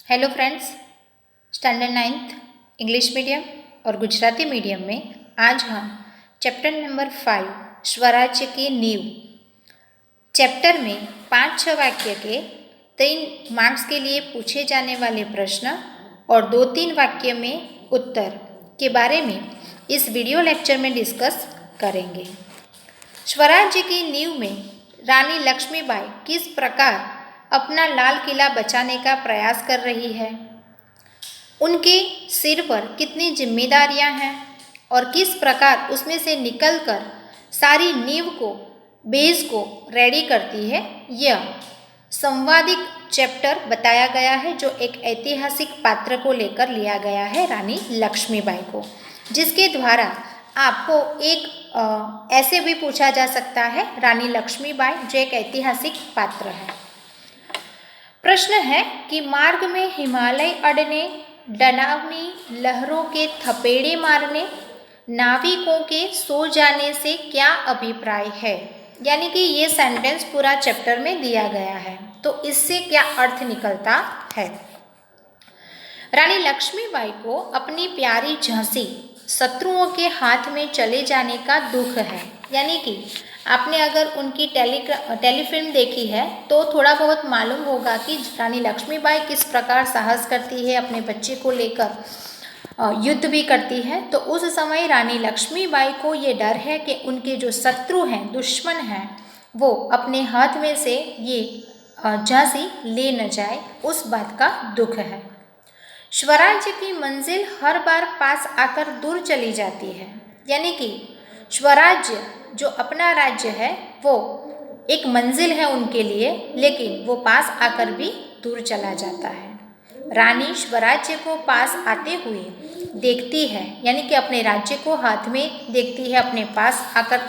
Hello friends, standard 9th English medium और Gujarati medium में आज हम चैप्टर नंबर 5 स्वराज्य की नींव चैप्टर में 5-6 वाक्य के 3 मार्क्स के लिए पूछे जाने वाले प्रश्न और 2-3 वाक्य में उत्तर के बारे में इस वीडियो लेक्चर में डिस्कस करेंगे। स्वराज्य की नींव में रानी लक्ष्मीबाई किस प्रकार अपना लाल किला बचाने का प्रयास कर रही है, उनके सिर पर कितनी जिम्मेदारियां हैं और किस प्रकार उसमें से निकलकर सारी नींव को बेस को रेडी करती है, यह संवादिक चैप्टर बताया गया है जो एक ऐतिहासिक पात्र को लेकर लिया गया है, रानी लक्ष्मीबाई को, जिसके द्वारा आपको एक ऐसे भी पूछा जा सकता है रानी लक्ष्मीबाई जो एक ऐतिहासिक पात्र है। प्रश्न है कि मार्ग में हिमालय अड़ने, डरावनी लहरों के थपेड़े मारने, नाविकों के सो जाने से क्या अभिप्राय है। यानी कि ये सेंटेंस पूरा चैप्टर में दिया गया है, तो इससे क्या अर्थ निकलता है। रानी लक्ष्मीबाई को अपनी प्यारी झांसी शत्रुओं के हाथ में चले जाने का दुख है। यानी कि आपने अगर उनकी टेलीफिल्म देखी है तो थोड़ा बहुत मालूम होगा कि रानी लक्ष्मीबाई किस प्रकार साहस करती है, अपने बच्चे को लेकर युद्ध भी करती है। तो उस समय रानी लक्ष्मीबाई को ये डर है कि उनके जो शत्रु हैं, दुश्मन हैं, वो अपने हाथ में से ये झांसी ले न जाए, उस बात का दुख है। स्वराज्य की मंजिल हर बार पास आकर दूर चली जाती है। यानी कि स्वराज्य जो अपना राज्य है वो एक मंजिल है उनके लिए, लेकिन वो पास आकर भी दूर चला जाता है। रानी स्वराज्य को पास आते हुए देखती है, यानी कि अपने राज्य को हाथ में देखती है, अपने पास आकर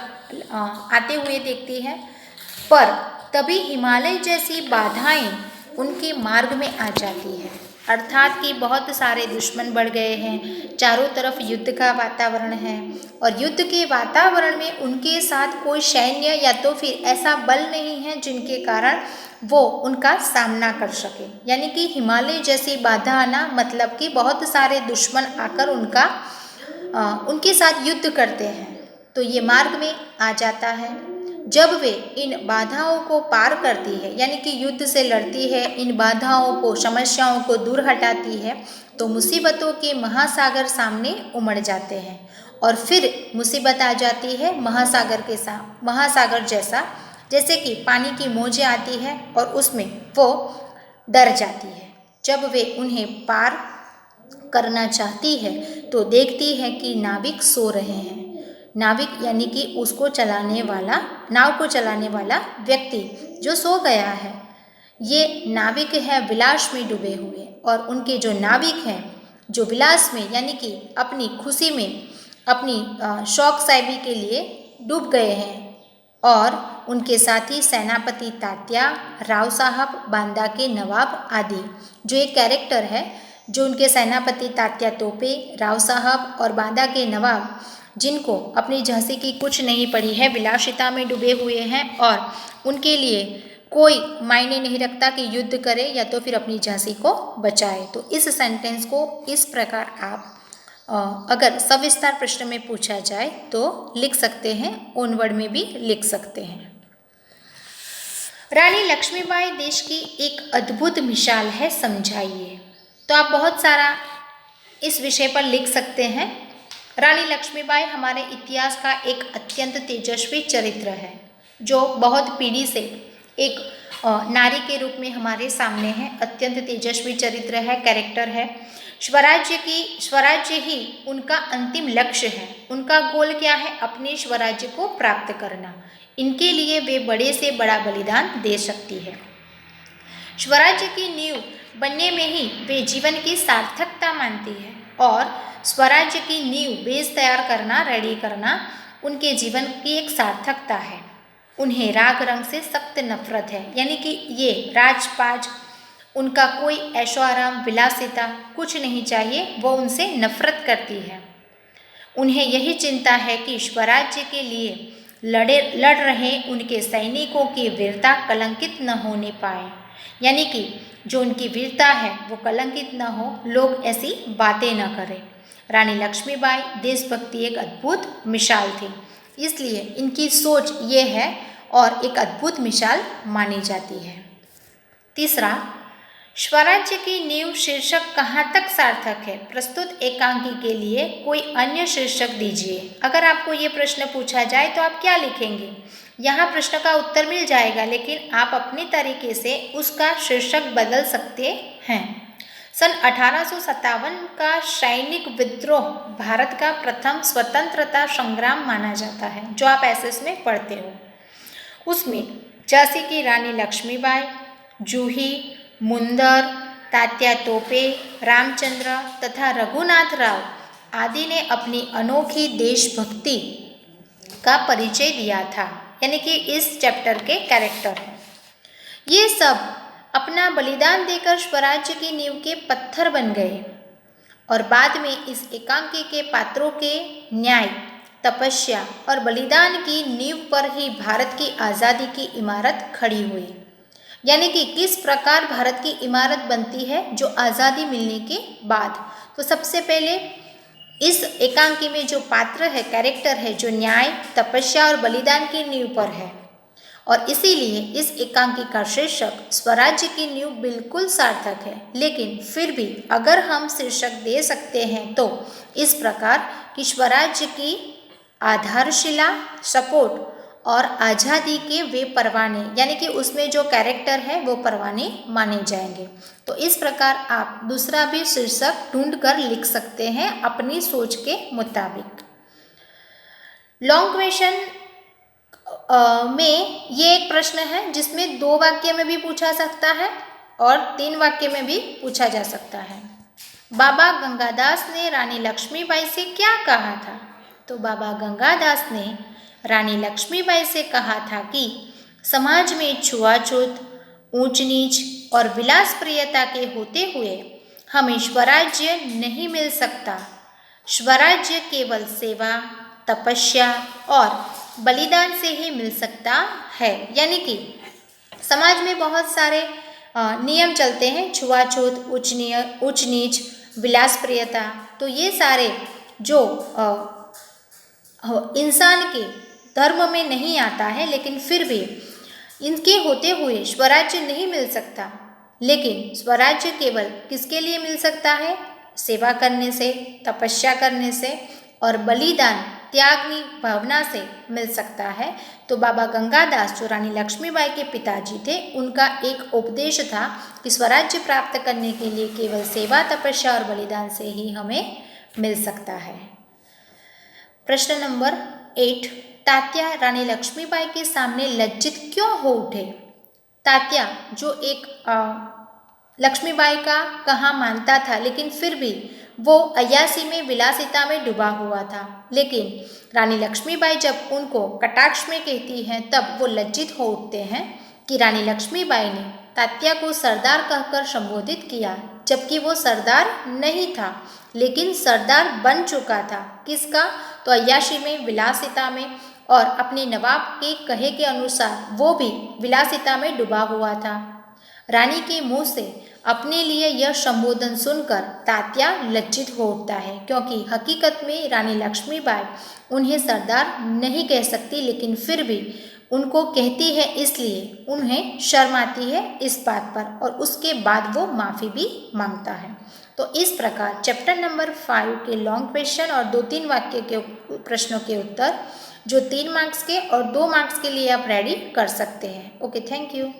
आते हुए देखती है, पर तभी हिमालय जैसी बाधाएं उनके मार्ग में आ जाती है। अर्थात कि बहुत सारे दुश्मन बढ़ गए हैं, चारों तरफ युद्ध का वातावरण है और युद्ध के वातावरण में उनके साथ कोई सैन्य या तो फिर ऐसा बल नहीं है जिनके कारण वो उनका सामना कर सके। यानी कि हिमालय जैसी बाधा आना मतलब कि बहुत सारे दुश्मन आकर उनके साथ युद्ध करते हैं, तो ये मार्ग में आ जाता है। जब वे इन बाधाओं को पार करती है, यानी कि युद्ध से लड़ती है, इन बाधाओं को, समस्याओं को दूर हटाती है, तो मुसीबतों के महासागर सामने उमड़ जाते हैं और फिर मुसीबत आ जाती है महासागर जैसा, जैसे कि पानी की मौजें आती है और उसमें वो डर जाती है। जब वे उन्हें पार करना चाहती है तो देखती है कि नाविक सो रहे हैं। नाविक यानी कि उसको चलाने वाला, नाव को चलाने वाला व्यक्ति जो सो गया है, ये नाविक है विलास में डूबे हुए, और उनके जो नाविक हैं जो विलास में यानी कि अपनी खुशी में, अपनी शौक साइबी के लिए डूब गए हैं। और उनके साथी सेनापति तात्या, राव साहब, बांदा के नवाब आदि, जो एक कैरेक्टर है जो उनके सेनापति तात्या तोपे, राव साहब और बांदा के नवाब, जिनको अपनी झांसी की कुछ नहीं पड़ी है, विलासिता में डूबे हुए हैं और उनके लिए कोई मायने नहीं रखता कि युद्ध करे या तो फिर अपनी झांसी को बचाए। तो इस सेंटेंस को इस प्रकार आप अगर सविस्तार प्रश्न में पूछा जाए तो लिख सकते हैं, ओन वर्ड में भी लिख सकते हैं। रानी लक्ष्मीबाई देश की एक अद्भुत मिसाल है, समझाइए। तो आप बहुत सारा इस विषय पर लिख सकते हैं। रानी लक्ष्मीबाई हमारे इतिहास का एक अत्यंत तेजस्वी चरित्र है जो बहुत पीढ़ी से एक नारी के रूप में हमारे सामने है। अत्यंत तेजस्वी चरित्र है, कैरेक्टर है। स्वराज्य ही उनका अंतिम लक्ष्य है। उनका गोल क्या है? अपने स्वराज्य को प्राप्त करना। इनके लिए वे बड़े से बड़ा बलिदान दे सकती है। स्वराज्य की नींव बनने में ही वे जीवन की सार्थकता मानती है और स्वराज्य की नींव बेस तैयार करना, रेडी करना उनके जीवन की एक सार्थकता है। उन्हें राग रंग से सख्त नफरत है, यानी कि ये राजपाज, उनका कोई ऐशो आराम, विलासिता कुछ नहीं चाहिए, वो उनसे नफरत करती है। उन्हें यही चिंता है कि स्वराज्य के लिए लड़ रहे उनके सैनिकों की वीरता कलंकित न होने पाए। यानी कि जो उनकी वीरता है वो कलंकित न हो, लोग ऐसी बातें न करें। रानी लक्ष्मीबाई देशभक्ति एक अद्भुत मिसाल थी, इसलिए इनकी सोच ये है और एक अद्भुत मिसाल मानी जाती है। तीसरा, स्वराज्य की नींव शीर्षक कहाँ तक सार्थक है? प्रस्तुत एकांकी के लिए कोई अन्य शीर्षक दीजिए। अगर आपको ये प्रश्न पूछा जाए तो आप क्या लिखेंगे? यहाँ प्रश्न का उत्तर मिल जाएगा, लेकिन आप अपने तरीके से उसका शीर्षक बदल सकते हैं। सन 1857 का सैनिक विद्रोह भारत का प्रथम स्वतंत्रता संग्राम माना जाता है, जो आप एसएस में पढ़ते हो। उसमें झांसी की रानी लक्ष्मीबाई, जूही, मुंदर, तात्या तोपे, रामचंद्र तथा रघुनाथ राव आदि ने अपनी अनोखी देशभक्ति का परिचय दिया था, यानी कि इस चैप्टर के कैरेक्टर हैं। ये सब अपना बलिदान देकर स्वराज्य की नींव के पत्थर बन गए और बाद में इस एकांकी के पात्रों के न्याय, तपस्या और बलिदान की नींव पर ही भारत की आज़ादी की इमारत खड़ी हुई। यानी कि किस प्रकार भारत की इमारत बनती है जो आज़ादी मिलने के बाद। तो सबसे पहले इस एकांकी में जो पात्र है, कैरेक्टर है, जो न्याय, तपस्या और बलिदान की नींव पर है, और इसीलिए इस एकांकी का शीर्षक स्वराज्य की नींव बिल्कुल सार्थक है। लेकिन फिर भी अगर हम शीर्षक दे सकते हैं तो इस प्रकार कि स्वराज्य की आधारशिला, सपोर्ट और आज़ादी के वे परवाने, यानी कि उसमें जो कैरेक्टर है वो परवाने माने जाएंगे। तो इस प्रकार आप दूसरा भी शीर्षक ढूंढ कर लिख सकते हैं अपनी सोच के मुताबिक। लॉन्ग क्वेश्चन में ये एक प्रश्न है जिसमें 2 वाक्य में भी पूछा सकता है और 3 वाक्य में भी पूछा जा सकता है। बाबा गंगादास ने रानी लक्ष्मीबाई से क्या कहा था? तो बाबा गंगादास ने रानी लक्ष्मीबाई से कहा था कि समाज में छुआछूत, ऊंच नीच और विलासप्रियता के होते हुए हमें स्वराज्य नहीं मिल सकता। स्वराज्य केवल सेवा, तपस्या और बलिदान से ही मिल सकता है। यानी कि समाज में बहुत सारे नियम चलते हैं, छुआछूत, उच्च नीच, विलासप्रियता। तो ये सारे जो इंसान के धर्म में नहीं आता है, लेकिन फिर भी इनके होते हुए स्वराज्य नहीं मिल सकता। लेकिन स्वराज्य केवल किसके लिए मिल सकता है? सेवा करने से, तपस्या करने से और बलिदान, त्यागनी भावना से मिल सकता है। तो बाबा गंगादास जो रानी लक्ष्मीबाई के पिताजी थे, उनका एक उपदेश था कि स्वराज्य प्राप्त करने के लिए केवल सेवा, तपस्या और बलिदान से ही हमें मिल सकता है। प्रश्न नंबर 8, तात्या रानी लक्ष्मीबाई के सामने लज्जित क्यों हो उठे? तात्या जो एक लक्ष्मीबाई का कहा मानता था, लेकिन फिर भी वो अय्यासी में, विलासिता में डूबा हुआ था। लेकिन रानी लक्ष्मीबाई जब उनको कटाक्ष में कहती हैं, तब वो लज्जित हो उठते हैं कि रानी लक्ष्मीबाई ने तात्या को सरदार कहकर संबोधित किया, जबकि वो सरदार नहीं था, लेकिन सरदार बन चुका था। किसका? तो अय्याशी में, विलासिता में, और अपने नवाब के कहे के अनुसार वो भी विलासिता में डूबा हुआ था। रानी के मुंह से अपने लिए यह संबोधन सुनकर तात्या लज्जित हो उठता है, क्योंकि हकीकत में रानी लक्ष्मीबाई उन्हें सरदार नहीं कह सकती, लेकिन फिर भी उनको कहती है, इसलिए उन्हें शर्म आती है इस बात पर, और उसके बाद वो माफ़ी भी मांगता है। तो इस प्रकार चैप्टर नंबर 5 के लॉन्ग क्वेश्चन और 2-3 वाक्य के प्रश्नों के उत्तर जो 3 मार्क्स के और 2 मार्क्स के लिए आप रेडी कर सकते हैं। Okay, thank you.